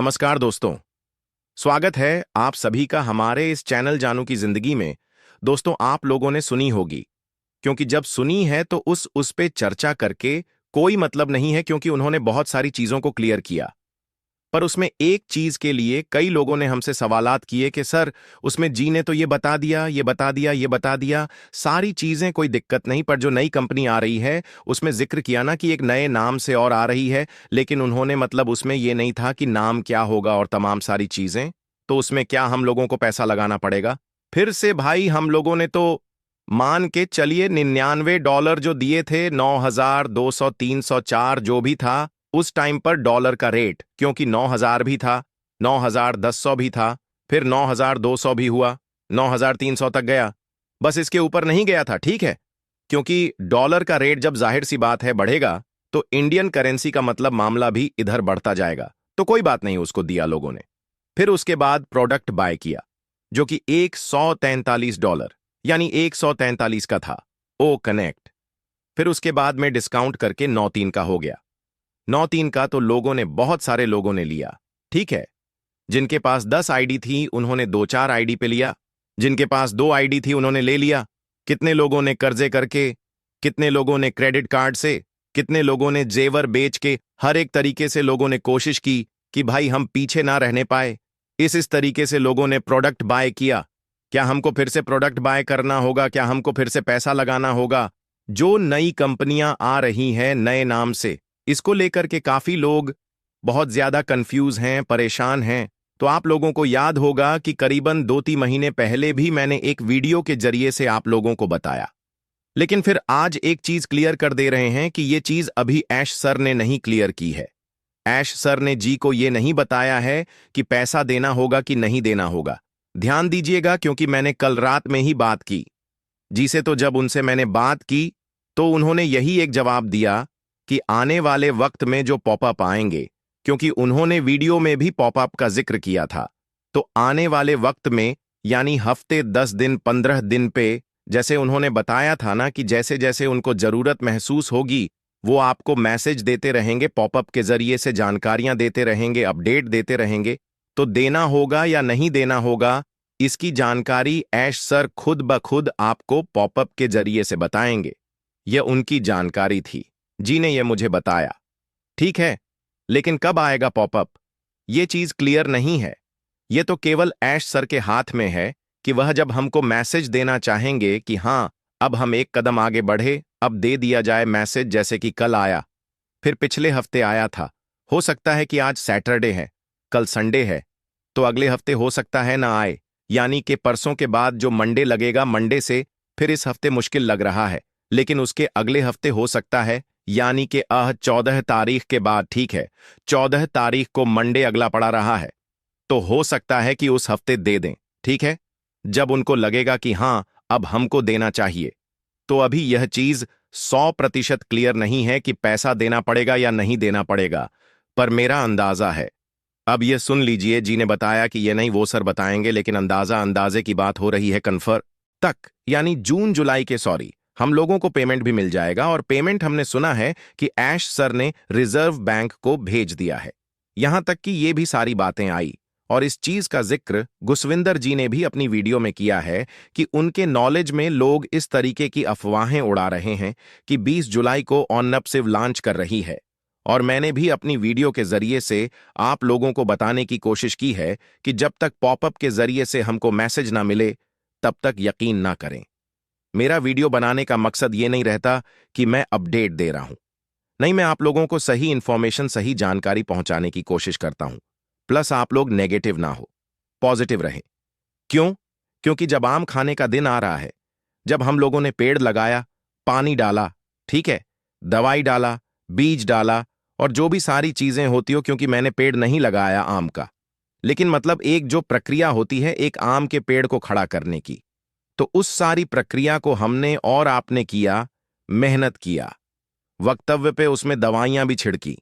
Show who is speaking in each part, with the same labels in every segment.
Speaker 1: नमस्कार दोस्तों। स्वागत है आप सभी का हमारे इस चैनल जानू की जिंदगी में। दोस्तों, आप लोगों ने सुनी होगी, क्योंकि जब सुनी है तो उस पे चर्चा करके कोई मतलब नहीं है, क्योंकि उन्होंने बहुत सारी चीजों को क्लियर किया। पर उसमें एक चीज के लिए कई लोगों ने हमसे सवालात किए कि सर, उसमें जी ने तो ये बता दिया, ये बता दिया, ये बता दिया, सारी चीजें कोई दिक्कत नहीं, पर जो नई कंपनी आ रही है उसमें जिक्र किया ना कि एक नए नाम से और आ रही है, लेकिन उन्होंने मतलब उसमें ये नहीं था कि नाम क्या होगा और तमाम सारी चीजें। तो उसमें क्या हम लोगों को पैसा लगाना पड़ेगा? फिर से भाई हम लोगों ने तो मान के चलिए $99 जो दिए थे, 9,200, 304 जो भी था उस टाइम पर डॉलर का रेट, क्योंकि 9,000 भी था, 9,100 भी था, फिर 9,200 भी हुआ, 9,300 तक गया। बस इसके ऊपर नहीं गया था, ठीक है, क्योंकि डॉलर का रेट जब जाहिर सी बात है बढ़ेगा तो इंडियन करेंसी का मतलब मामला भी इधर बढ़ता जाएगा। तो कोई बात नहीं, उसको दिया लोगों ने। फिर उसके बाद प्रोडक्ट बाय किया जो कि $143 यानी 143 का था, ओ कनेक्ट। फिर उसके बाद में डिस्काउंट करके 9,3 का हो गया। 9,3 का तो लोगों ने, बहुत सारे लोगों ने लिया, ठीक है। जिनके पास 10 आईडी थी उन्होंने 2-4 आईडी पे लिया, जिनके पास 2 आईडी थी उन्होंने ले लिया। कितने लोगों ने कर्जे करके, कितने लोगों ने क्रेडिट कार्ड से, कितने लोगों ने जेवर बेच के, हर एक तरीके से लोगों ने कोशिश की कि भाई हम पीछे ना रहने पाए। इस तरीके से लोगों ने प्रोडक्ट बाय किया। क्या हमको फिर से प्रोडक्ट बाय करना होगा? क्या हमको फिर से पैसा लगाना होगा? जो नई कंपनियां आ रही हैं नए नाम से, इसको लेकर के काफी लोग बहुत ज्यादा कंफ्यूज हैं, परेशान हैं। तो आप लोगों को याद होगा कि करीबन 2-3 महीने पहले भी मैंने एक वीडियो के जरिए से आप लोगों को बताया, लेकिन फिर आज एक चीज क्लियर कर दे रहे हैं कि ये चीज अभी ऐश सर ने नहीं क्लियर की है। ऐश सर ने जी को ये नहीं बताया है कि पैसा देना होगा कि नहीं देना होगा। ध्यान दीजिएगा, क्योंकि मैंने कल रात में ही बात की जी से। तो जब उनसे मैंने बात की तो उन्होंने यही एक जवाब दिया कि आने वाले वक्त में जो पॉपअप आएंगे, क्योंकि उन्होंने वीडियो में भी पॉपअप का जिक्र किया था, तो आने वाले वक्त में यानी हफ्ते 10 दिन 15 दिन पे, जैसे उन्होंने बताया था ना कि जैसे जैसे उनको जरूरत महसूस होगी वो आपको मैसेज देते रहेंगे, पॉपअप के जरिए से जानकारियां देते रहेंगे, अपडेट देते रहेंगे। तो देना होगा या नहीं देना होगा, इसकी जानकारी ऐश सर खुद ब खुद आपको पॉपअप के जरिए से बताएंगे। यह उनकी जानकारी थी, जी ने यह मुझे बताया, ठीक है। लेकिन कब आएगा पॉपअप, यह चीज क्लियर नहीं है। यह तो केवल ऐश सर के हाथ में है कि वह जब हमको मैसेज देना चाहेंगे कि हां अब हम एक कदम आगे बढ़े, अब दे दिया जाए मैसेज, जैसे कि कल आया, फिर पिछले हफ्ते आया था। हो सकता है कि आज सैटरडे है, कल संडे है, तो अगले हफ्ते हो सकता है ना आए, यानी कि परसों के बाद जो मंडे लगेगा, मंडे से फिर इस हफ्ते मुश्किल लग रहा है, लेकिन उसके अगले हफ्ते हो सकता है, यानी कि 14 तारीख के बाद, ठीक है, 14 तारीख को मंडे अगला पड़ा रहा है, तो हो सकता है कि उस हफ्ते दे दें, ठीक है, जब उनको लगेगा कि हां अब हमको देना चाहिए। तो अभी यह चीज 100% क्लियर नहीं है कि पैसा देना पड़ेगा या नहीं देना पड़ेगा, पर मेरा अंदाजा है। अब यह सुन लीजिए, जी ने बताया कि यह नहीं वो सर बताएंगे, लेकिन अंदाजे की बात हो रही है कन्फर्म तक, यानी जून जुलाई के, सॉरी, हम लोगों को पेमेंट भी मिल जाएगा। और पेमेंट हमने सुना है कि ऐश सर ने रिजर्व बैंक को भेज दिया है। यहां तक कि ये भी सारी बातें आई, और इस चीज का जिक्र गुसविंदर जी ने भी अपनी वीडियो में किया है कि उनके नॉलेज में लोग इस तरीके की अफवाहें उड़ा रहे हैं कि 20 जुलाई को ऑननपसिव लॉन्च कर रही है। और मैंने भी अपनी वीडियो के जरिए से आप लोगों को बताने की कोशिश की है कि जब तक पॉपअप के जरिए से हमको मैसेज ना मिले तब तक यकीन ना करें। मेरा वीडियो बनाने का मकसद ये नहीं रहता कि मैं अपडेट दे रहा हूं, नहीं, मैं आप लोगों को सही इंफॉर्मेशन, सही जानकारी पहुंचाने की कोशिश करता हूं। प्लस आप लोग नेगेटिव ना हो, पॉजिटिव रहें। क्यों? क्योंकि जब आम खाने का दिन आ रहा है, जब हम लोगों ने पेड़ लगाया, पानी डाला, ठीक है, दवाई डाला, बीज डाला, और जो भी सारी चीजें होती हो, क्योंकि मैंने पेड़ नहीं लगाया आम का, लेकिन मतलब एक जो प्रक्रिया होती है एक आम के पेड़ को खड़ा करने की, तो उस सारी प्रक्रिया को हमने और आपने किया, मेहनत किया, वक्तव्य पे उसमें दवाइयां भी छिड़की,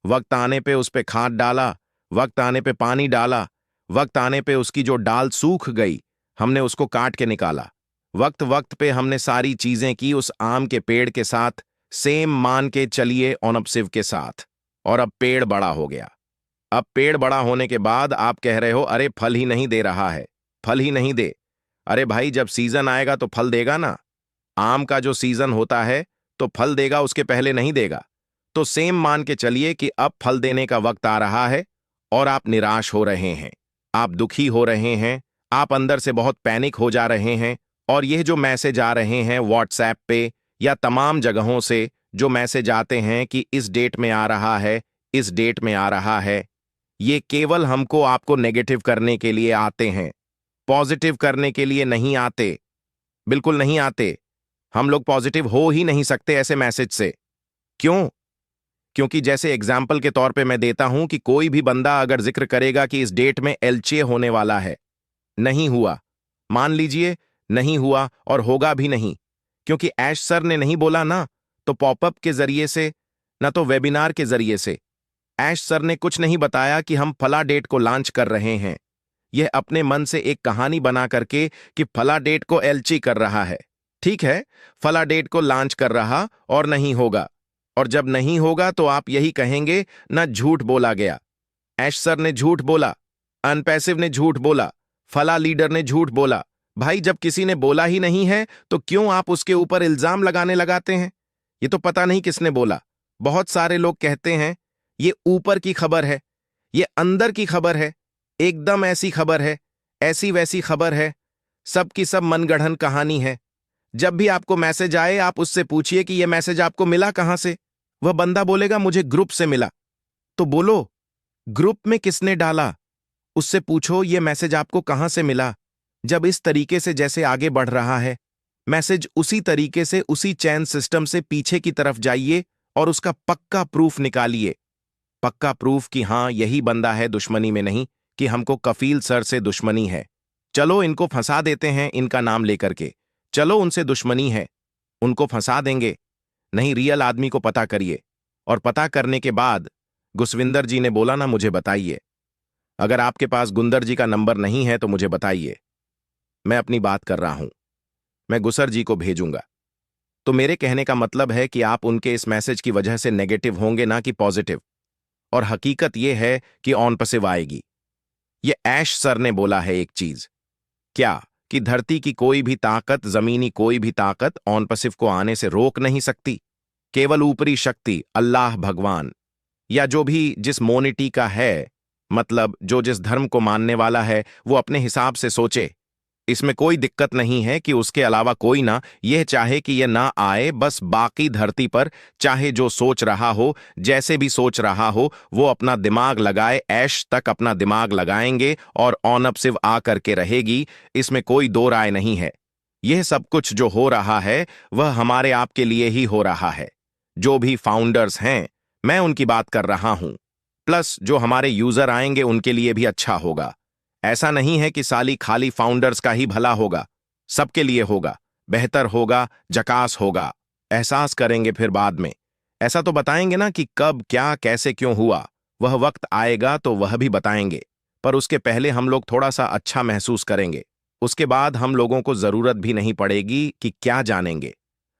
Speaker 1: वक्त आने पे उस पे खाद डाला, वक्त आने पे पानी डाला, वक्त आने पे उसकी जो डाल सूख गई हमने उसको काट के निकाला, वक्त वक्त पे हमने सारी चीजें की उस आम के पेड़ के साथ, सेम मान के चलिए ऑनअपसिव के साथ, और अब पेड़ बड़ा हो गया। अब पेड़ बड़ा होने के बाद आप कह रहे हो अरे फल ही नहीं दे रहा है, फल ही नहीं दे। अरे भाई जब सीजन आएगा तो फल देगा ना। आम का जो सीजन होता है तो फल देगा, उसके पहले नहीं देगा। तो सेम मान के चलिए कि अब फल देने का वक्त आ रहा है और आप निराश हो रहे हैं, आप दुखी हो रहे हैं, आप अंदर से बहुत पैनिक हो जा रहे हैं। और यह जो मैसेज आ रहे हैं व्हाट्सएप पे या तमाम जगहों से जो मैसेज आते हैं कि इस डेट में आ रहा है, इस डेट में आ रहा है, ये केवल हमको आपको नेगेटिव करने के लिए आते हैं, पॉजिटिव करने के लिए नहीं आते, बिल्कुल नहीं आते। हम लोग पॉजिटिव हो ही नहीं सकते ऐसे मैसेज से। क्यों? क्योंकि जैसे एग्जाम्पल के तौर पे मैं देता हूं कि कोई भी बंदा अगर जिक्र करेगा कि इस डेट में एलचे होने वाला है, नहीं हुआ, मान लीजिए नहीं हुआ और होगा भी नहीं, क्योंकि ऐश सर ने नहीं बोला ना, तो पॉपअप के जरिए से ना तो वेबिनार के जरिए से ऐश सर ने कुछ नहीं बताया कि हम फला डेट को लॉन्च कर रहे हैं। यह अपने मन से एक कहानी बना करके कि फला डेट को एलची कर रहा है, ठीक है, फला डेट को लॉन्च कर रहा और नहीं होगा। और जब नहीं होगा तो आप यही कहेंगे ना झूठ बोला गया, ऐश सर ने झूठ बोला, अनपैसिव ने झूठ बोला, फला लीडर ने झूठ बोला। भाई जब किसी ने बोला ही नहीं है तो क्यों आप उसके ऊपर इल्जाम लगाने लगाते हैं? ये तो पता नहीं किसने बोला। बहुत सारे लोग कहते हैं ये ऊपर की खबर है, ये अंदर की खबर है, एकदम ऐसी खबर है, ऐसी वैसी खबर है, सब की सब मनगढ़ंत कहानी है। जब भी आपको मैसेज आए आप उससे पूछिए कि यह मैसेज आपको मिला कहां से। वह बंदा बोलेगा मुझे ग्रुप से मिला, तो बोलो ग्रुप में किसने डाला, उससे पूछो ये मैसेज आपको कहां से मिला। जब इस तरीके से जैसे आगे बढ़ रहा है मैसेज, उसी तरीके से उसी चैन सिस्टम से पीछे की तरफ जाइए और उसका पक्का प्रूफ निकालिए, पक्का प्रूफ कि हां यही बंदा है, दुश्मनी में नहीं कि हमको कफील सर से दुश्मनी है, चलो इनको फंसा देते हैं इनका नाम लेकर के, चलो उनसे दुश्मनी है, उनको फंसा देंगे। नहीं, रियल आदमी को पता करिए। और पता करने के बाद गुसविंदर जी ने बोला ना मुझे बताइए, अगर आपके पास गुंदर जी का नंबर नहीं है तो मुझे बताइए, मैं अपनी बात कर रहा हूं, मैं गुसर जी को भेजूंगा। तो मेरे कहने का मतलब है कि आप उनके इस मैसेज की वजह से नेगेटिव होंगे ना कि पॉजिटिव। और हकीकत यह है कि ऑन पसिव आएगी। ये ऐश सर ने बोला है एक चीज, क्या कि धरती की कोई भी ताकत, जमीनी कोई भी ताकत ऑन पसिव को आने से रोक नहीं सकती। केवल ऊपरी शक्ति अल्लाह भगवान या जो भी जिस मोनिटी का है, मतलब जो जिस धर्म को मानने वाला है, वो अपने हिसाब से सोचे। इसमें कोई दिक्कत नहीं है कि उसके अलावा कोई ना यह चाहे कि यह ना आए, बस बाकी धरती पर चाहे जो सोच रहा हो, जैसे भी सोच रहा हो, वो अपना दिमाग लगाए, ऐश तक अपना दिमाग लगाएंगे और ऑन अप सिव आ करके रहेगी। इसमें कोई दो राय नहीं है। यह सब कुछ जो हो रहा है वह हमारे आपके लिए ही हो रहा है। जो भी फाउंडर्स हैं मैं उनकी बात कर रहा हूं, प्लस जो हमारे यूजर आएंगे उनके लिए भी अच्छा होगा। ऐसा नहीं है कि साली खाली फाउंडर्स का ही भला होगा, सबके लिए होगा, बेहतर होगा, जकास होगा। एहसास करेंगे फिर बाद में, ऐसा तो बताएंगे ना कि कब क्या कैसे क्यों हुआ, वह वक्त आएगा तो वह भी बताएंगे। पर उसके पहले हम लोग थोड़ा सा अच्छा महसूस करेंगे, उसके बाद हम लोगों को जरूरत भी नहीं पड़ेगी कि क्या जानेंगे।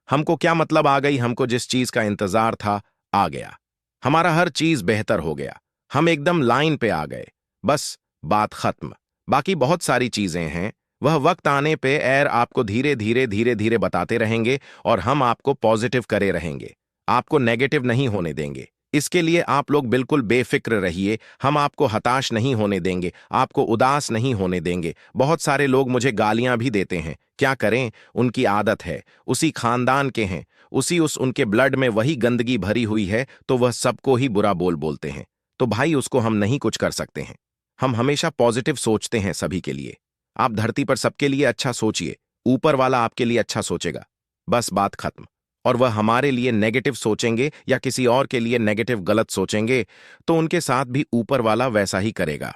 Speaker 1: हमको क्या मतलब आ गई, हमको जिस चीज का इंतजार था आ गया, हमारा हर चीज बेहतर हो गया, हम एकदम लाइन पे आ गए, बस बात खत्म। बाकी बहुत सारी चीजें हैं, वह वक्त आने पे एयर आपको धीरे धीरे धीरे धीरे बताते रहेंगे और हम आपको पॉजिटिव करे रहेंगे, आपको नेगेटिव नहीं होने देंगे। इसके लिए आप लोग बिल्कुल बेफिक्र रहिए, हम आपको हताश नहीं होने देंगे, आपको उदास नहीं होने देंगे। बहुत सारे लोग मुझे गालियां भी देते हैं, क्या करें, उनकी आदत है, उसी खानदान के हैं, उस उनके ब्लड में वही गंदगी भरी हुई है, तो वह सबको ही बुरा बोलते हैं। तो भाई उसको हम नहीं कुछ कर सकते हैं। हम हमेशा पॉजिटिव सोचते हैं सभी के लिए। आप धरती पर सबके लिए अच्छा सोचिए, ऊपर वाला आपके लिए अच्छा सोचेगा, बस बात खत्म। और वह हमारे लिए नेगेटिव सोचेंगे या किसी और के लिए नेगेटिव गलत सोचेंगे तो उनके साथ भी ऊपर वाला वैसा ही करेगा।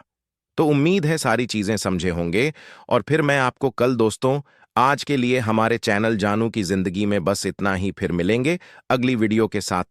Speaker 1: तो उम्मीद है सारी चीजें समझे होंगे। और फिर मैं आपको कल दोस्तों, आज के लिए हमारे चैनल जानू की जिंदगी में बस इतना ही, फिर मिलेंगे अगली वीडियो के साथ।